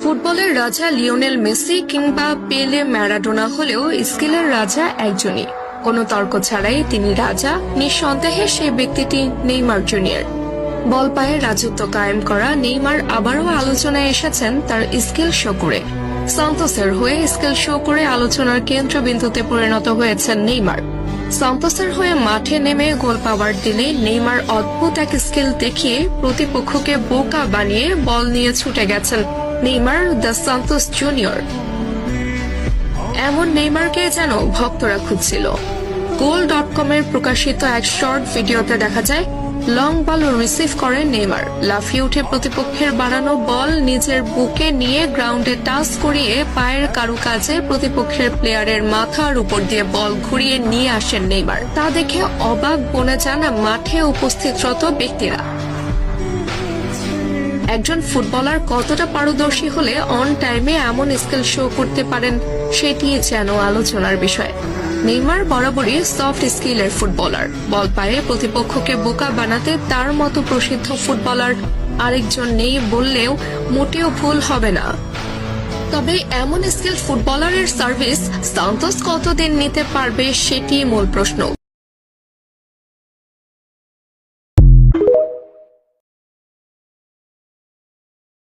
ফুটবলের রাজা Lionel Messi কিংবা পেলে ম্যারাডোনা হলেও স্কিলের রাজা একজনই, কোনো তর্ক ছাড়াই তিনি রাজা। নিঃসন্দেহে সেই ব্যক্তিটি নেইমার জুনিয়র। বল পায়ে রাজত্ব কায়েম করা নেইমার আবারও আলোচনায় এসেছেন তার স্কিল শো করে। সান্তোসের হয়ে স্কিল শো করে আলোচনার কেন্দ্রবিন্দুতে পরিণত হয়েছেন নেইমার। সান্তোসের হয়ে মাঠে নেমে গোল পাওয়ার দিনে নেইমার অদ্ভুত এক স্কিল দেখিয়ে প্রতিপক্ষকে বোকা বানিয়ে বল নিয়ে ছুটে গেছেন নেইমার দ্য সান্তোস জুনিয়র। এমন নেইমারকে যেন ভক্তরা খুঁজছিল। goal.com-এর প্রকাশিত এক শর্ট ভিডিওতে দেখা যায় লং বল রিসিভ করে নেইমার লাফিয়ে উঠে প্রতিপক্ষের বাড়ানো বল নিজের বুকে নিয়ে গ্রাউন্ডে টাচ করিয়ে পায়ের কারুকাজে প্রতিপক্ষের প্লেয়ারের মাথার উপর দিয়ে বল ঘুরিয়ে নিয়ে আসেন নেইমার। তা দেখে অবাক বনে যান মাঠে উপস্থিতরত ব্যক্তিরা। একজন ফুটবলার কতটা পারদর্শী হলে অন টাইমে এমন স্কিল শো করতে পারেন সেটি যেন আলোচনার বিষয়। নেইমার বরাবরই সফট স্কিলের ফুটবলার। বল পায়ে প্রতিপক্ষকে বোকা বানাতে তার মতো প্রসিদ্ধ ফুটবলার আরেকজন নেই বললেও মোটেও ভুল হবে না। তবে এমন স্কিল ফুটবলারের সার্ভিস সান্তোস কতদিন নিতে পারবে সেটি মূল প্রশ্ন।